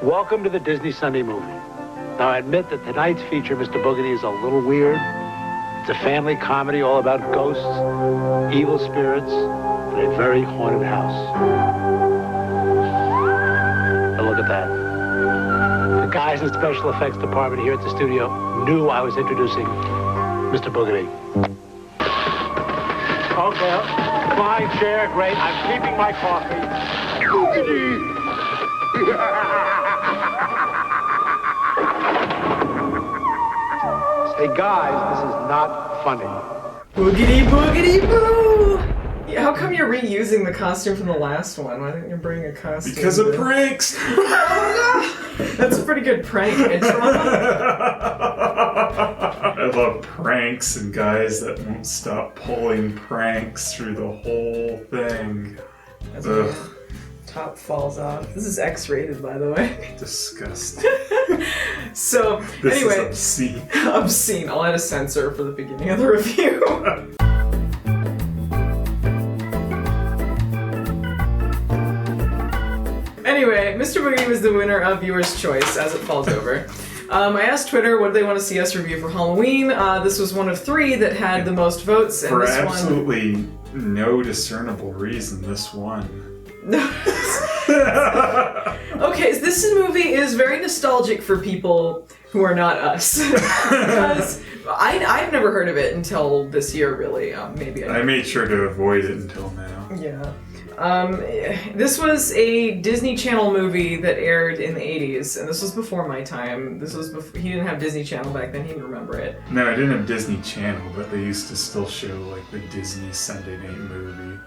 Welcome to the Disney Sunday movie. Now, I admit that tonight's feature, Mr. Boogedy, is a little weird. It's a family comedy all about ghosts, evil spirits, and a very haunted house. Now look at that. The guys in the special effects department here at the studio knew I was introducing Mr. Boogedy. Okay, fine chair, great. I'm keeping my coffee. Boogedy! Hey guys, this is not funny. Boogedy, boogedy, boo! Yeah, how come you're reusing the costume from the last one? Why didn't you bring a costume? Because of pranks! That's a pretty good prank. I love pranks and guys that won't stop pulling pranks through the whole thing. Ugh. Top falls off. This is X-rated, by the way. Disgusting. So, this anyway. Is obscene. Obscene. I'll add a censor for the beginning of the review. Anyway, Mr. Boogedy was the winner of Viewer's Choice, as it falls over. I asked Twitter what they want to see us review for Halloween. This was one of 3 that had the most votes, and for this absolutely no discernible reason, this won. Okay, so this movie is very nostalgic for people who are not us. Because I've never heard of it until this year, really. Maybe I made sure to avoid it until now. Yeah. This was a Disney Channel movie that aired in the 80s, and this was before my time. This was before, he didn't have Disney Channel back then, he didn't remember it. No, I didn't have Disney Channel, but they used to still show, like, the Disney Sunday night movie.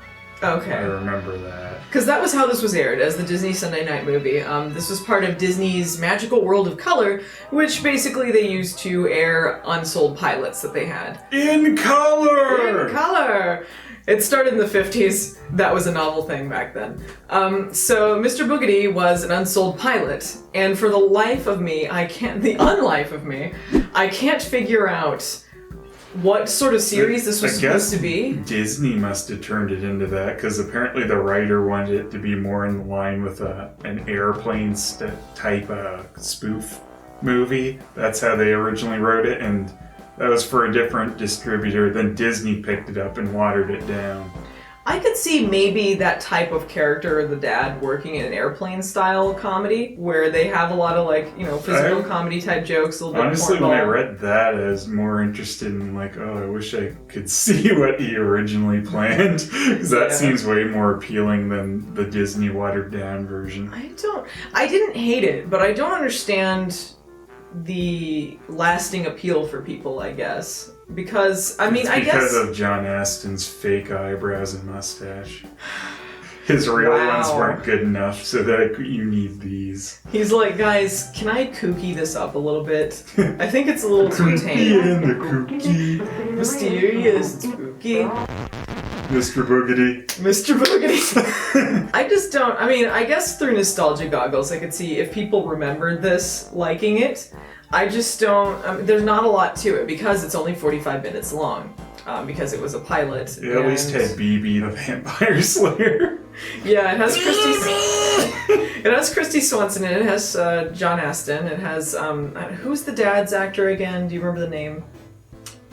Okay. I remember that. Because that was how this was aired, as the Disney Sunday night movie. This was part of Disney's Magical World of Color, which basically they used to air unsold pilots that they had. In color! In color! It started in the 50s. That was a novel thing back then. So Mr. Boogedy was an unsold pilot, and for the life of me, I can't figure out what sort of series this was supposed to be. Disney must have turned it into that, because apparently the writer wanted it to be more in line with an airplane type spoof movie. That's how they originally wrote it, and that was for a different distributor. Then Disney picked it up and watered it down. I could see maybe that type of character, the dad, working in an airplane-style comedy, where they have a lot of, like, you know, physical comedy type jokes, a little bit honestly, more when I read that, I was more interested in, like, oh, I wish I could see what he originally planned, because that seems way more appealing than the Disney watered-down version. I didn't hate it, but I don't understand the lasting appeal for people, I guess. Because, I mean, I guess... because of John Aston's fake eyebrows and mustache. His real ones weren't good enough, so that you need these. He's like, guys, can I kooky this up a little bit? I think it's a little too tame. And the kooky. Mysterious, spooky. Mr. Boogedy. Mr. Boogedy. I just don't, I mean, I guess through nostalgia goggles, I could see if people remembered this liking it. I just don't, there's not a lot to it because it's only 45 minutes long. Because it was a pilot. It at least had BB the Vampire Slayer. Yeah, it has Christy Swanson in it. It has John Aston. It has, who's the dad's actor again? Do you remember the name?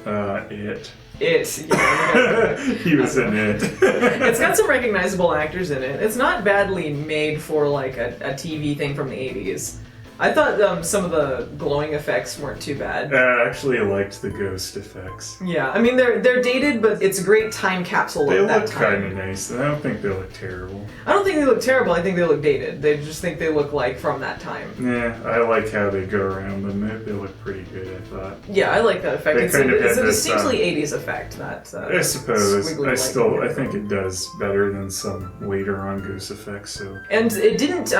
It. Yeah. He was in it. It's got some recognizable actors in it. It's not badly made for like a TV thing from the 80s. I thought some of the glowing effects weren't too bad. I actually liked the ghost effects. Yeah, I mean they're dated, but it's a great time capsule of that time. They look kind of nice. I don't think they look terrible. I don't think they look terrible. I think they look dated. They just think they look like from that time. Yeah, I like how they go around them. They look pretty good, I thought. Yeah, I like that effect. It's a distinctly 80s effect. I suppose. I think it does better than some later on ghost effects. So. And it didn't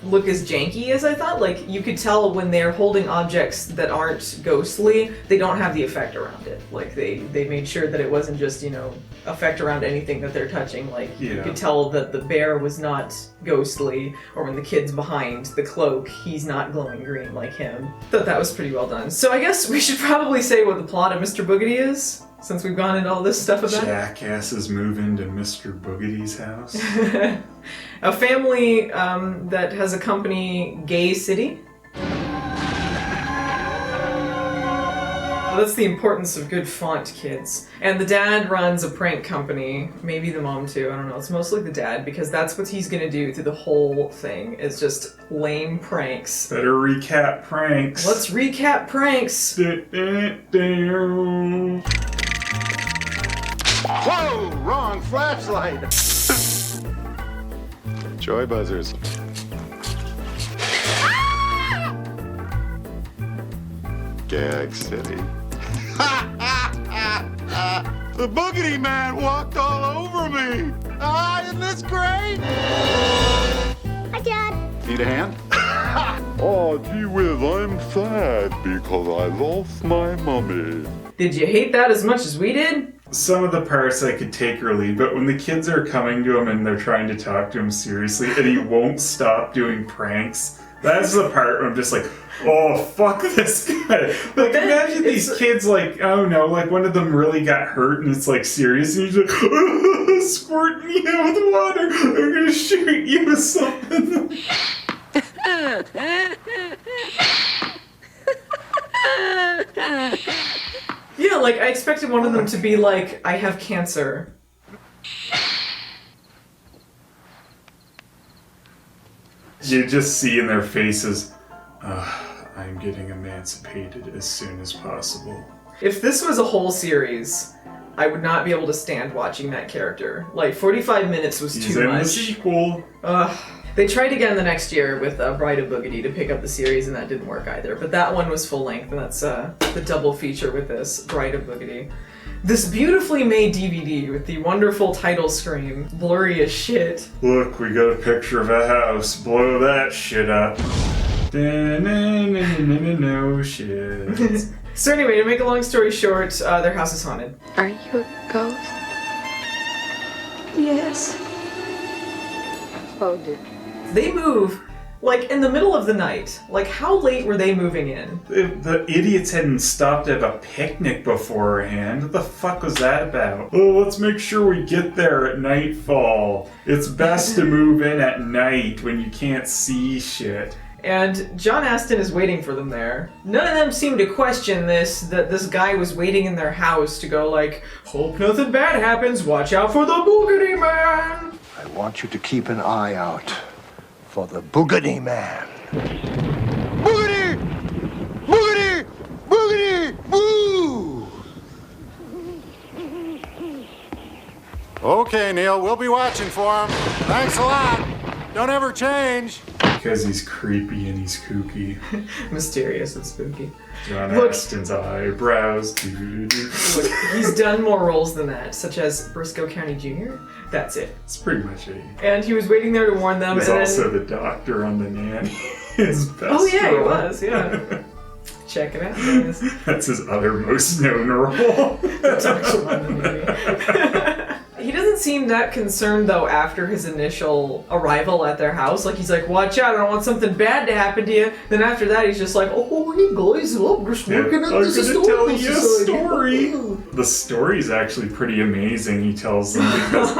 look as janky as I thought. Like, you could tell when they're holding objects that aren't ghostly, they don't have the effect around it. Like, they made sure that it wasn't just, you know, effect around anything that they're touching. Like, you could tell that the bear was not ghostly, or when the kid's behind the cloak, he's not glowing green like him. Thought that was pretty well done. So I guess we should probably say what the plot of Mr. Boogedy is. Since we've gone into all this stuff about Jackasses move into Mr. Boogedy's house. a family that has a company, Gay City. That's the importance of good font, kids. And the dad runs a prank company, maybe the mom too, I don't know. It's mostly the dad, because that's what he's gonna do through the whole thing, is just lame pranks. Better recap pranks. Let's recap pranks! Whoa! Wrong flashlight! Joy buzzers. Gag City. The Boogedy Man walked all over me! Ah, isn't this great? Hi, Dad. Need a hand? Oh, gee whiz, I'm sad because I lost my mummy. Did you hate that as much as we did? Some of the parts I could take or leave, but when the kids are coming to him and they're trying to talk to him seriously and he won't stop doing pranks, that's the part where I'm just like, oh, fuck this guy. Like, imagine these kids, like, oh no, like one of them really got hurt and it's like serious and he's like, squirt me out with water, I'm gonna shoot you with something. Yeah, like, I expected one of them to be like, I have cancer. You just see in their faces, I'm getting emancipated as soon as possible. If this was a whole series, I would not be able to stand watching that character. Like, 45 minutes was He's too in much. the sequel. They tried again the next year with Bride of Boogedy to pick up the series, and that didn't work either. But that one was full length, and that's the double feature with this, Bride of Boogedy. This beautifully made DVD with the wonderful title screen, blurry as shit. Look, we got a picture of a house. Blow that shit up. No shit. So anyway, to make a long story short, their house is haunted. Are you a ghost? Yes. Oh, dear. They move, like, in the middle of the night. Like, how late were they moving in? The idiots hadn't stopped at a picnic beforehand. What the fuck was that about? Oh, let's make sure we get there at nightfall. It's best to move in at night when you can't see shit. And John Astin is waiting for them there. None of them seem to question that this guy was waiting in their house to go like, hope nothing bad happens, watch out for the Boogedy Man! I want you to keep an eye out for the Boogedy Man. Boogedy! Boogedy! Boogedy! Boo! Okay, Neil, we'll be watching for him. Thanks a lot. Don't ever change. Because he's creepy and he's kooky. Mysterious and spooky. John Look. Astin's eyebrows. Look, he's done more roles than that, such as Briscoe County Jr. That's it. It's pretty much it. And he was waiting there to warn them. He's and also then... the doctor on The Nanny. His best Oh yeah, he role. was, yeah. Check it out, guys. That's his other most known role. Doctor on the movie. He doesn't seem that concerned, though, after his initial arrival at their house. Like, he's like, watch out, I don't want something bad to happen to you. Then after that, he's just like, oh, you guys, I'm just working at I'm this gonna tell historical you a society. story. The story's actually pretty amazing, he tells them, because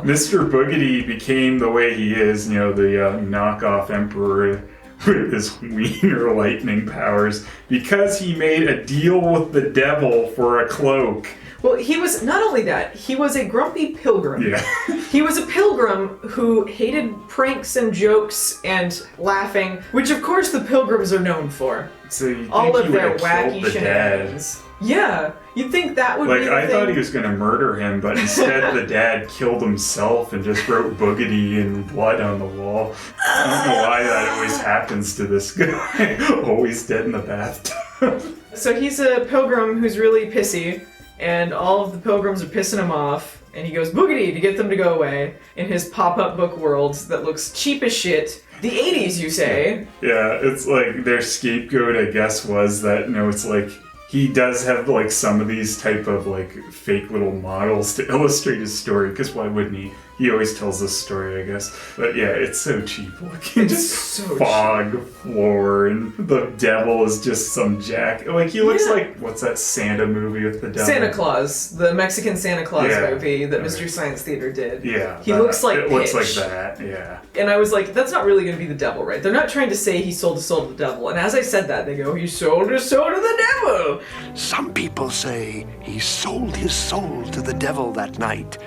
Mr. Boogedy became the way he is, you know, the knockoff emperor with his wiener lightning powers, because he made a deal with the devil for a cloak. Well, he was, not only that, he was a grumpy pilgrim. Yeah. He was a pilgrim who hated pranks and jokes and laughing, which of course the pilgrims are known for. So you think All of he their would have wacky killed the dad? shenanigans. Yeah, you'd think that would Like, be the I thing. thought he was gonna murder him, but instead the dad killed himself and just wrote Boogedy in blood on the wall. I don't know why that always happens to this guy. Always dead in the bathtub. So he's a pilgrim who's really pissy, and all of the pilgrims are pissing him off, and he goes Boogedy to get them to go away in his pop-up book world that looks cheap as shit. The 80s, you say? Yeah, it's like their scapegoat, I guess, was that, you know, it's like he does have like some of these type of like fake little models to illustrate his story, because why wouldn't he? He always tells this story, I guess. But yeah, it's so cheap looking. It's Just so fog floor, and the devil is just some jack. Like, he looks like, what's that Santa movie with the devil? Santa Claus, the Mexican Santa Claus Yeah. movie that Mystery Science Theater did. Yeah. He looks like it looks like Pitch. that, yeah. And I was like, that's not really going to be the devil, right? They're not trying to say he sold his soul to the devil. And as I said that, they go, he sold his soul to the devil. Some people say he sold his soul to the devil that night.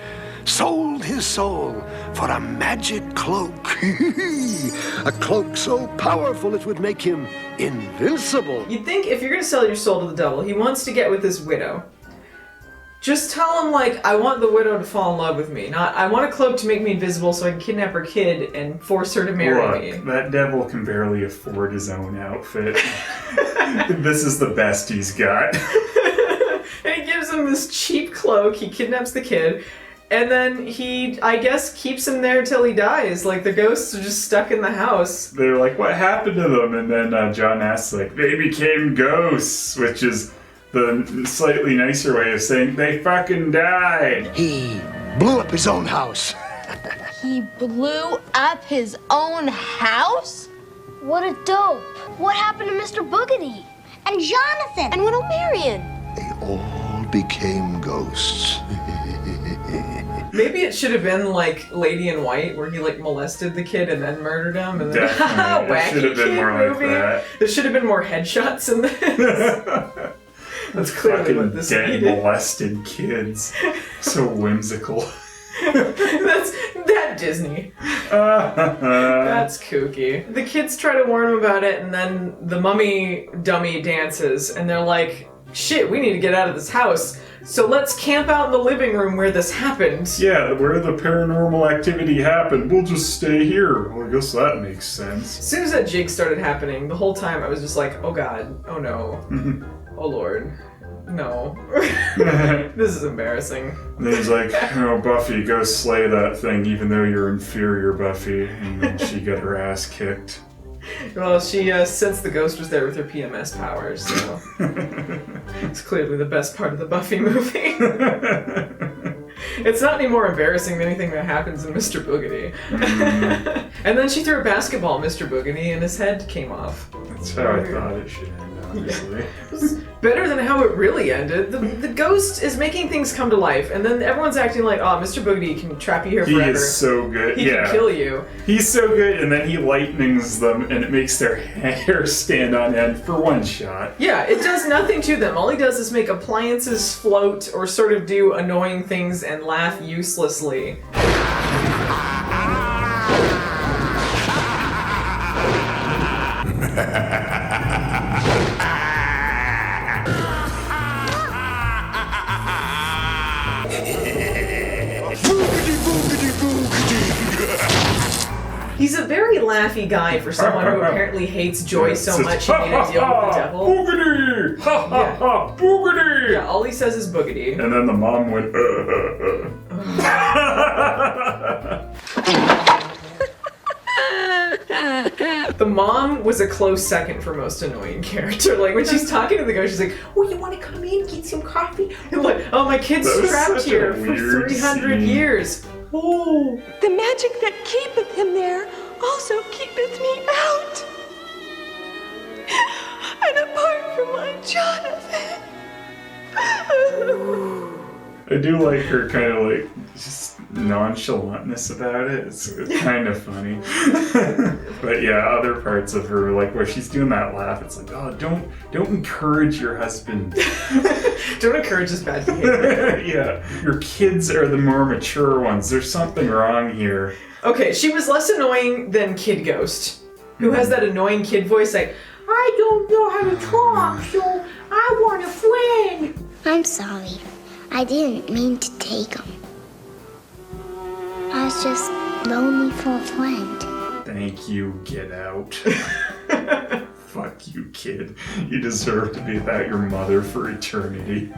Sold his soul for a magic cloak. A cloak so powerful it would make him invincible. You'd think if you're going to sell your soul to the devil, he wants to get with this widow. Just tell him, like, I want the widow to fall in love with me. Not, I want a cloak to make me invisible so I can kidnap her kid and force her to marry me. That devil can barely afford his own outfit. This is the best he's got. And he gives him this cheap cloak, he kidnaps the kid, and then he, I guess, keeps him there till he dies. Like, the ghosts are just stuck in the house. They're like, what happened to them? And then John asks, like, they became ghosts, which is the slightly nicer way of saying they fucking died. He blew up his own house. He blew up his own house? What a dope. What happened to Mr. Boogedy? And Jonathan? And what about Marion? They all became ghosts. Maybe it should have been like Lady in White, where he like molested the kid and then murdered him. And then Definitely. It wacky should have been kid more like movie. that. There should have been more headshots in this. That's clearly Fucking what this dead needed. molested kids. So whimsical. That's that Disney. That's kooky. The kids try to warn him about it, and then the mummy dummy dances, and they're like, shit, we need to get out of this house. So let's camp out in the living room where this happened. Yeah, where the paranormal activity happened. We'll just stay here. Well, I guess that makes sense. As soon as that jig started happening, the whole time I was just like, oh god, oh no, oh lord, no. This is embarrassing. And then he's like, oh, Buffy, go slay that thing, even though you're inferior, Buffy. And then she got her ass kicked. Well, she sensed the ghost was there with her PMS powers, so it's clearly the best part of the Buffy movie. It's not any more embarrassing than anything that happens in Mr. Boogedy. And then she threw a basketball at Mr. Boogedy and his head came off. That's how I thought it should end, honestly. It was better than how it really ended. The ghost is making things come to life, and then everyone's acting like, oh, Mr. Boogedy can trap you here He forever. is so good. He can kill you. He's so good, and then he lightnings them, and it makes their hair stand on end for one shot. Yeah, it does nothing to them. All he does is make appliances float or sort of do annoying things and laugh uselessly. Boogedy, boogedy, boogedy. He's a very laughy guy for someone who apparently hates joy so much he made a deal with the devil. Boogedy! Ha ha Yeah. ha! Boogedy! Yeah, all he says is boogedy. And then the mom went, The mom was a close second for most annoying character. Like, when she's talking to the ghost, she's like, oh, you want to come in, get some coffee? And like, oh, my kid's That was trapped such a here for weird 300 scene. years. Oh. The magic that keepeth him there also keepeth me out. And apart from my Jonathan. I do like her kind of like just nonchalantness about it. It's kind of funny. But yeah, other parts of her, like where she's doing that laugh, it's like, oh, don't encourage your husband. Don't encourage this bad behavior. Yeah, your kids are the more mature ones. There's something wrong here. Okay, she was less annoying than Kid Ghost, who has that annoying kid voice like, I don't know how to talk, so I want a friend. I'm sorry. I didn't mean to take him. I was just lonely for a friend. Thank you, get out. Fuck you, kid. You deserve to be without your mother for eternity.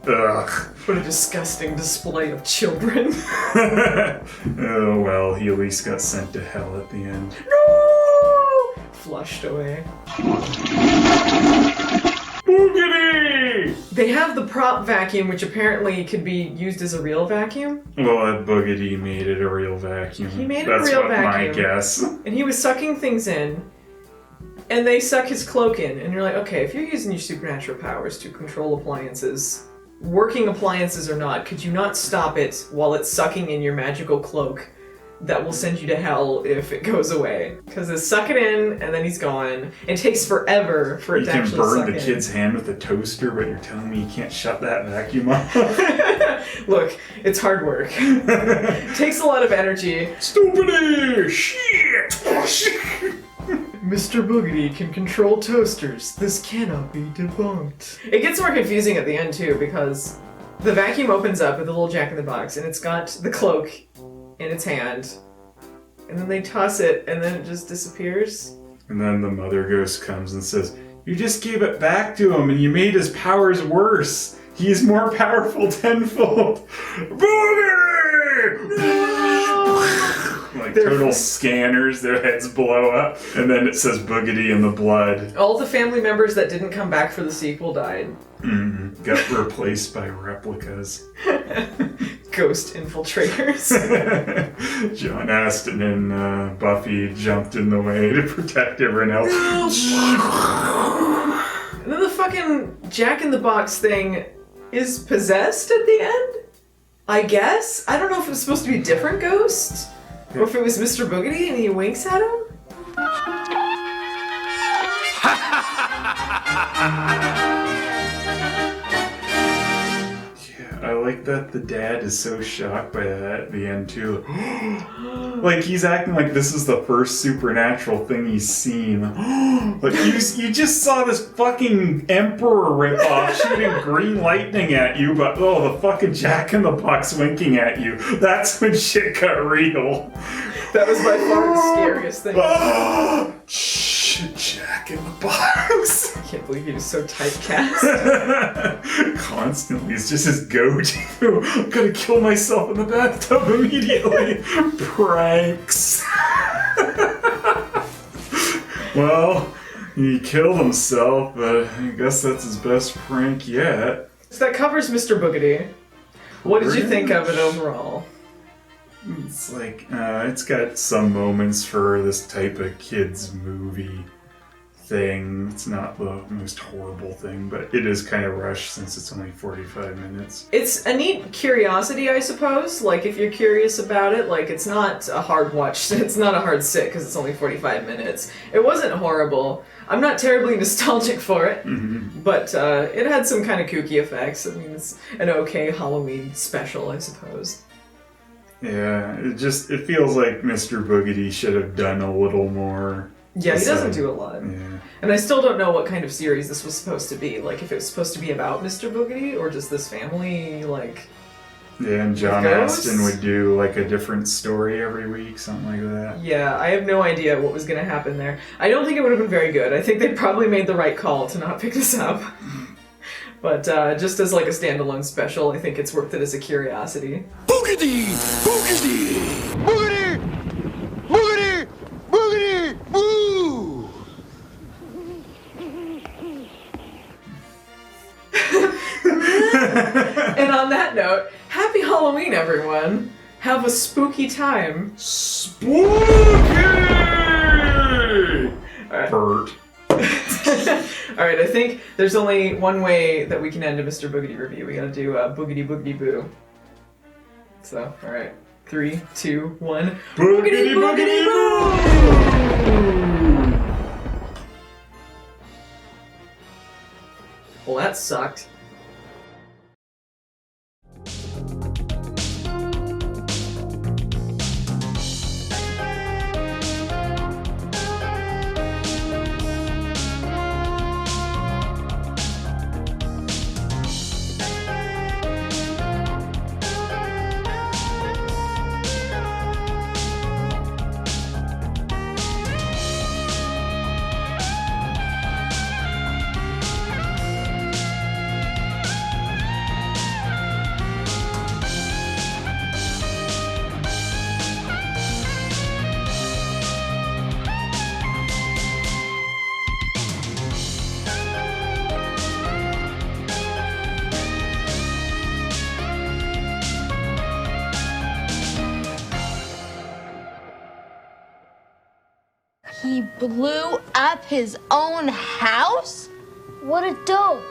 Ugh. What a disgusting display of children. Oh well, he at least got sent to hell at the end. No! Flushed away. Boogedy! They have the prop vacuum, which apparently could be used as a real vacuum. Well, Boogedy made it a real vacuum. He made That's a real what vacuum. my guess. And he was sucking things in, and they suck his cloak in. And you're like, okay, if you're using your supernatural powers to control appliances, working appliances or not, could you not stop it while it's sucking in your magical cloak? That will send you to hell if it goes away. Because they suck it in, and then he's gone. It takes forever for it You to can actually burn suck the in. kid's hand with a toaster, but you're telling me you can't shut that vacuum off? Look, it's hard work. It takes a lot of energy. Stupidity! Shit! Mr. Boogedy can control toasters. This cannot be debunked. It gets more confusing at the end, too, because the vacuum opens up with a little jack-in-the-box, and it's got the cloak in its hand. And then they toss it, and then it just disappears. And then the mother ghost comes and says, you just gave it back to him and you made his powers worse. He's more powerful tenfold. Boogedy! Like total scanners, their heads blow up. And then it says Boogedy in the blood. All the family members that didn't come back for the sequel died. Got replaced by replicas. Ghost infiltrators. John Aston and Buffy jumped in the way to protect everyone else. And then the fucking Jack-in-the-Box thing is possessed at the end? I guess? I don't know if it was supposed to be a different ghost, or if it was Mr. Boogedy and he winks at him. I like that the dad is so shocked by that at the end too. Like he's acting like this is the first supernatural thing he's seen. Like you just saw this fucking Emperor ripoff shooting green lightning at you, but the fucking Jack-in-the-Box winking at you. That's when shit got real. That was by far the scariest thing. Jack-in-the-Box. I can't believe he was so typecast. Constantly, it's just his go-to. I'm gonna kill myself in the bathtub immediately. Pranks. Well, he killed himself, but I guess that's his best prank yet. So that covers Mr. Boogedy. What did you think of it overall? It's like, it's got some moments for this type of kids movie thing. It's not the most horrible thing, but it is kind of rushed since it's only 45 minutes. It's a neat curiosity, I suppose. Like, if you're curious about it, like, it's not a hard watch. It's not a hard sit because it's only 45 minutes. It wasn't horrible. I'm not terribly nostalgic for it, but it had some kind of kooky effects. I mean, it's an okay Halloween special, I suppose. Yeah, it feels like Mr. Boogedy should have done a little more. Yeah, he doesn't do a lot. Yeah. And I still don't know what kind of series this was supposed to be. Like, if it was supposed to be about Mr. Boogedy, or just this family, like... Yeah, and John ghosts? Aston would do, like, a different story every week, something like that. Yeah, I have no idea what was going to happen there. I don't think it would have been very good. I think they probably made the right call to not pick this up. But just as, like, a standalone special, I think it's worth it as a curiosity. Boogedy! Boogedy! Boogedy! Boogedy! Boogedy! Boo! And on that note, happy Halloween, everyone! Have a spooky time. Spooky! Alright. Bert. Alright, I think there's only one way that we can end a Mr. Boogedy review. We gotta do Boogedy Boogedy Boo. So, alright. 3, 2, 1. Boogedy Boogedy Boo! Well, that sucked. He blew up his own house? What a dope.